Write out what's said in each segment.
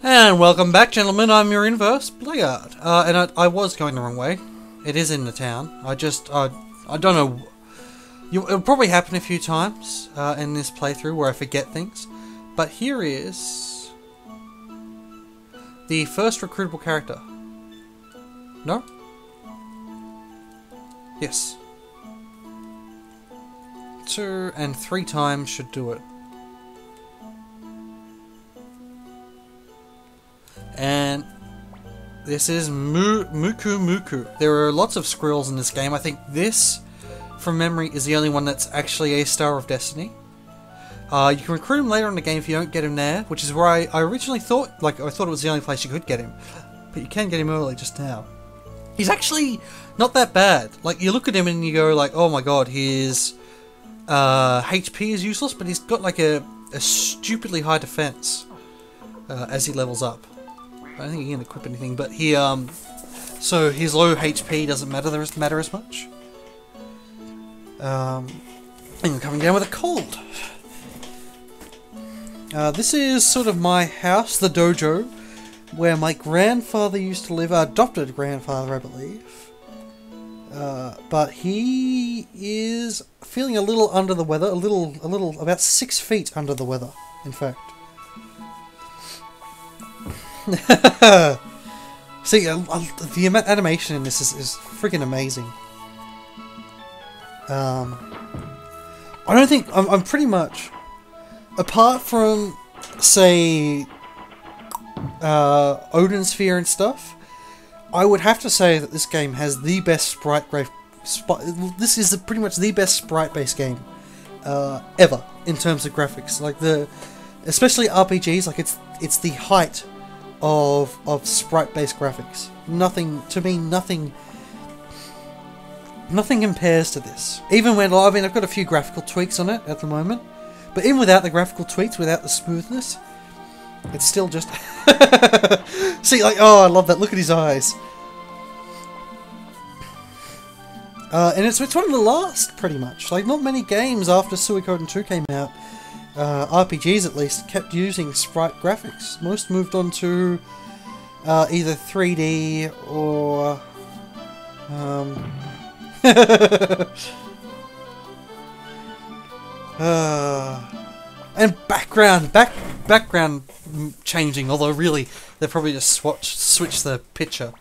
And welcome back, gentlemen. I'm your inverse, Blackguard. And I was going the wrong way. It is in the town. I don't know. It'll probably happen a few times in this playthrough where I forget things. But here is the first recruitable character. No? Yes. 2 and 3 times should do it. And this is Muku. There are lots of squirrels in this game. I think this, from memory, is the only one that's actually a Star of Destiny. You can recruit him later in the game if you don't get him there, which is where I originally thought, I thought it was the only place you could get him. But you can get him early just now. He's actually not that bad. Like, you look at him and you go like, oh my god, his HP is useless, but he's got like a stupidly high defense as he levels up. I don't think he can equip anything, but he so his low HP doesn't matter as much. And you're coming down with a cold. This is sort of my house, the dojo, where my grandfather used to live, adopted grandfather, I believe. But he is feeling a little under the weather, about 6 feet under the weather, in fact. See, the animation in this is freaking amazing. I don't think I'm pretty much, apart from say Odin Sphere and stuff, I would have to say that this game has the best sprite this is pretty much the best sprite-based game ever in terms of graphics. Like especially RPGs, like it's the height of sprite-based graphics. Nothing compares to this. Even when, I mean, I've got a few graphical tweaks on it at the moment, but even without the graphical tweaks, without the smoothness, it's still just... See, like, oh, I love that. Look at his eyes. And it's one of the last, pretty much. Like, not many games after Suikoden 2 came out, RPGs at least, kept using sprite graphics. Most moved on to either 3D or... and background changing, although really they probably just switch the picture.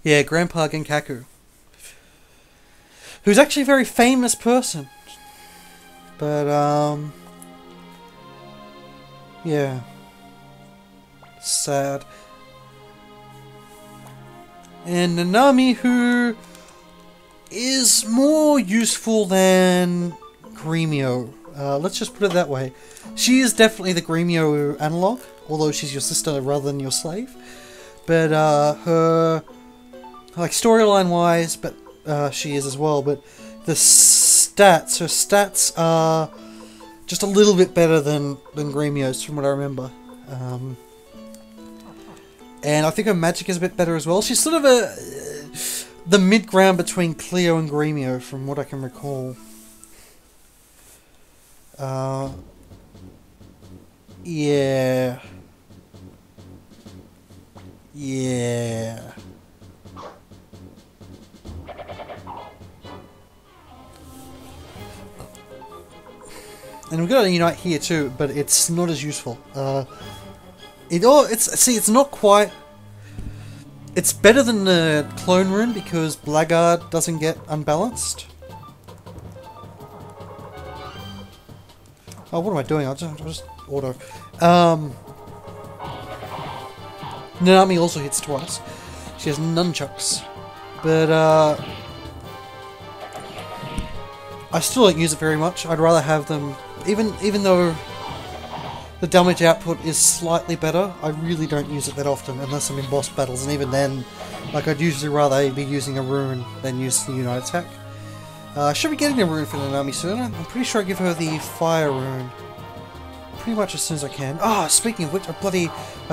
Yeah, Grandpa Genkaku, who's actually a very famous person, but yeah, sad. And Nanami, who is more useful than Gremio. Let's just put it that way. She is definitely the Gremio analog, although she's your sister rather than your slave. But her, like, storyline wise, but she is as well. But the stats, her stats are just a little bit better than Gremio's, from what I remember. And I think her magic is a bit better as well. She's sort of the mid-ground between Cleo and Gremio, from what I can recall. Yeah. Yeah. And we've got a Unite here too, but it's not as useful. It's not quite... It's better than the clone rune because Blackguard doesn't get unbalanced. Oh, what am I doing? I'll just auto. Nanami also hits twice. She has nunchucks. But, I still don't use it very much. I'd rather have them... Even though the damage output is slightly better, I really don't use it that often unless I'm in boss battles, and even then, like, I'd usually rather be using a rune than use the Unite attack. I should be getting a rune for Nanami soon. I'm pretty sure I give her the fire rune pretty much as soon as I can. Ah, oh, speaking of which, I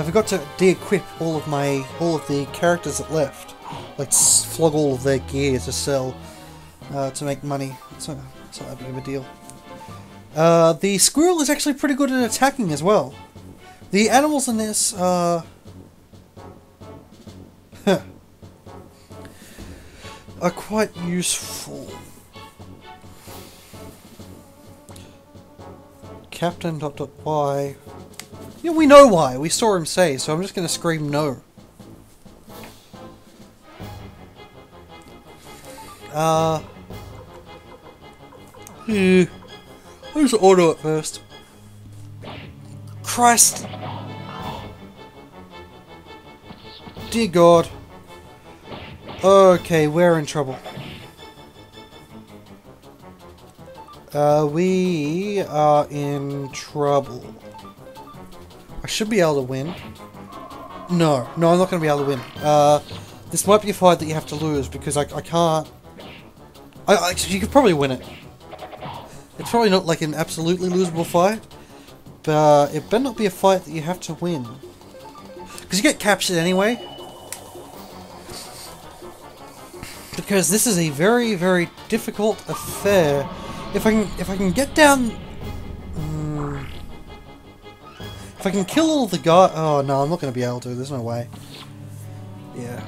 forgot to de-equip all of the characters that left. Like, flog all of their gear to sell to make money. It's not that big of a deal. The Squirrel is actually pretty good at attacking as well. The animals in this are quite useful. Captain ... Why? Yeah, we know why. We saw him say, so I'm just going to scream no. Yeah. I'll just auto it first. Christ! Dear God. Okay, we're in trouble. We are in trouble. I should be able to win. No, I'm not going to be able to win. This might be a fight that you have to lose because I can't... you could probably win it. It's probably not like an absolutely losable fight, but it better not be a fight that you have to win. Because you get captured anyway. Because this is a very, very difficult affair. If I can get down... if I can kill all the guys... Oh no, I'm not going to be able to. There's no way. Yeah.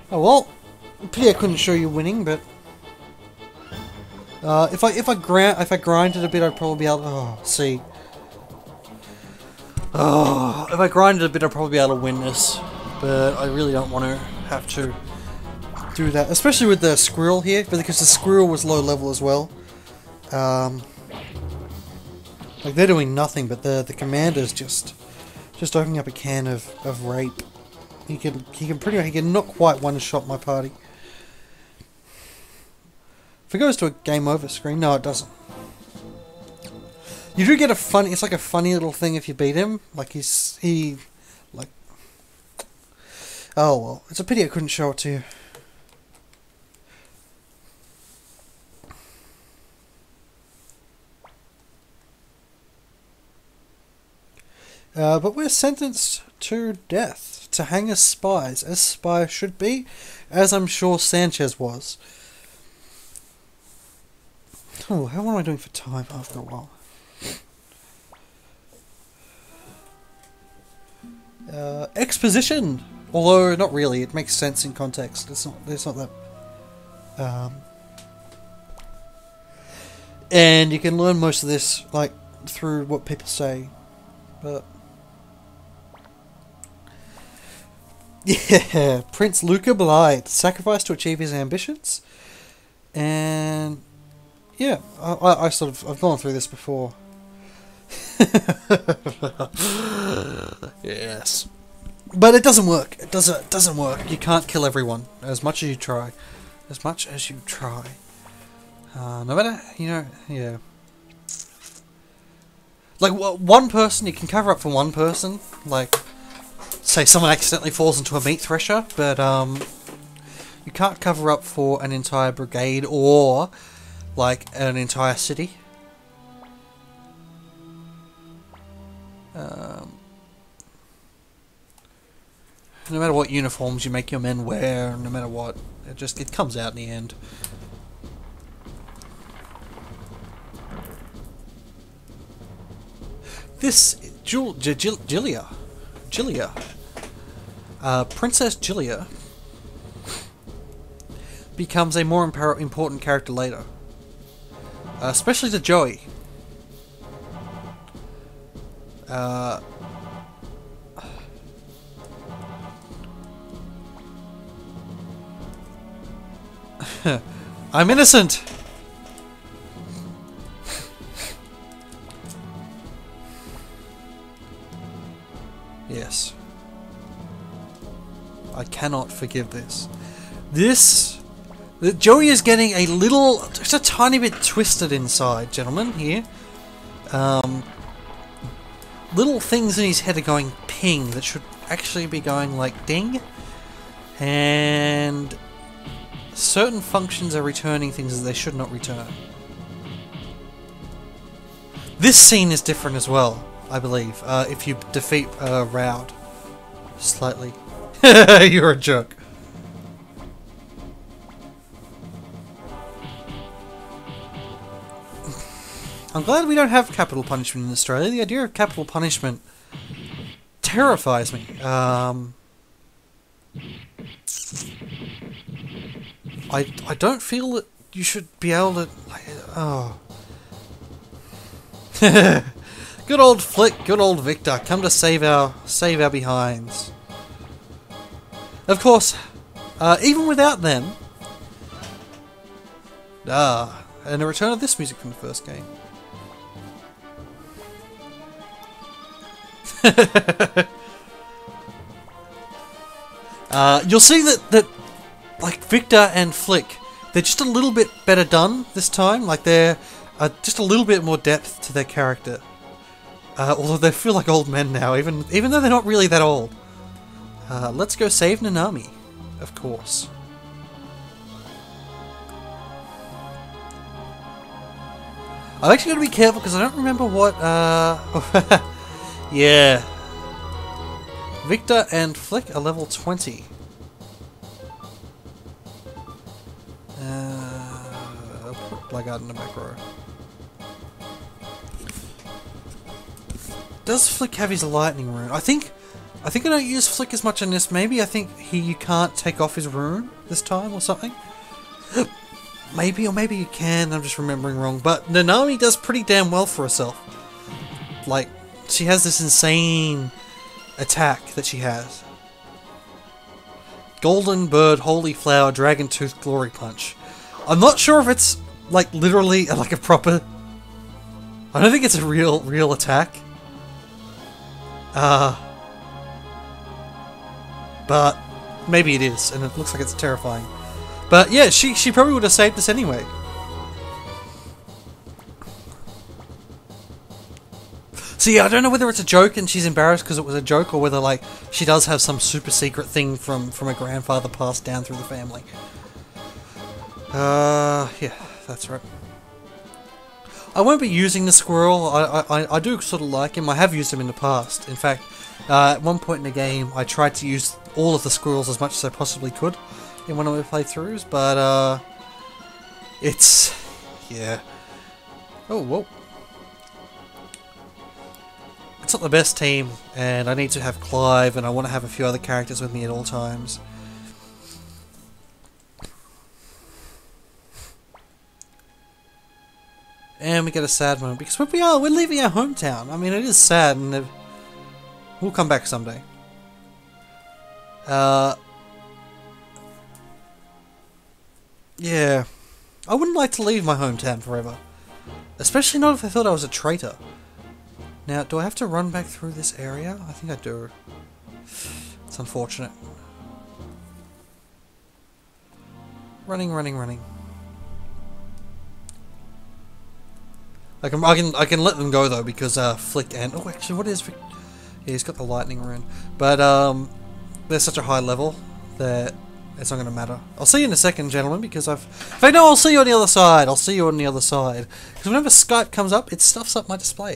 Oh well. Pity I couldn't show you winning, but... if I grinded a bit, I'd probably be able to... Oh, see. Oh, if I grinded a bit, I'd probably be able to win this. But I really don't want to have to do that. Especially with the Squirrel here, because the Squirrel was low level as well. Like, they're doing nothing, but the commander's just opening up a can of rape. He can not quite one-shot my party. If it goes to a game over screen, no, it doesn't. You do get a funny... It's like a funny little thing if you beat him. Like, like... Oh, well. It's a pity I couldn't show it to you. But we're sentenced to death. To hang as spies. As spies should be. As I'm sure Sanchez was. Oh, how am I doing for time after a while? Exposition! Although, not really. It makes sense in context. It's not that... And you can learn most of this, like, through what people say. But... Yeah! Prince Luca Blythe. Sacrificed to achieve his ambitions. And... Yeah, I've gone through this before. Yes. But it doesn't work. It doesn't work. You can't kill everyone, as much as you try. As much as you try. No matter, yeah. Like, one person, you can cover up for one person. Like, say someone accidentally falls into a meat thresher, but, you can't cover up for an entire brigade or... like an entire city. No matter what uniforms you make your men wear, no matter what, it comes out in the end. This Gilia, Princess Gilia, becomes a more important character later. Especially to Joey. I'm innocent! Yes. I cannot forgive this. Joey is getting a little, just a tiny bit twisted inside, gentlemen, here. Little things in his head are going ping that should actually be going like ding. And certain functions are returning things that they should not return. This scene is different as well, I believe, if you defeat Raud slightly. You're a jerk. I'm glad we don't have capital punishment in Australia. The idea of capital punishment terrifies me. I don't feel that you should be able to... Oh. Good old Flick, good old Victor, come to save our behinds. Of course, even without them... and a return of this music from the first game. You'll see that like Victor and Flick, they're just a little bit better done this time. Like they're just a little bit more depth to their character. Although they feel like old men now, even though they're not really that old. Let's go save Nanami, of course. I'm actually going to be careful because I don't remember what... yeah. Victor and Flick are level 20. I'll put Blackguard in the back row. Does Flick have his lightning rune? I think I don't use Flick as much in this. Maybe I think you can't take off his rune this time or something. Maybe, or maybe you can, I'm just remembering wrong. But Nanami does pretty damn well for herself. Like, she has this insane attack that she has. Golden Bird, Holy Flower, Dragon Tooth, Glory Punch. I'm not sure if it's, like, literally, like a proper... I don't think it's a real attack. But maybe it is, and it looks like it's terrifying. But yeah, she probably would have saved us anyway. So yeah, I don't know whether it's a joke and she's embarrassed because it was a joke, or whether like she does have some super secret thing from her grandfather passed down through the family. Yeah, that's right. I won't be using the Squirrel. I do sort of like him. I have used him in the past. In fact, at one point in the game, I tried to use all of the Squirrels as much as I possibly could in one of my playthroughs, but it's... yeah. Oh, whoa. It's not the best team, and I need to have Clive, and I want to have a few other characters with me at all times. And we get a sad moment, because we're leaving our hometown. I mean, it is sad, and we'll come back someday. Yeah. I wouldn't like to leave my hometown forever. Especially not if I thought I was a traitor. Now, do I have to run back through this area? I think I do. It's unfortunate. Running. I can let them go though, because Flick and... oh, actually, what is... yeah, he's got the lightning rune. But they're such a high level that it's not going to matter. I'll see you in a second, gentlemen, because I'll see you on the other side. I'll see you on the other side. Because whenever Skype comes up, it stuffs up my display.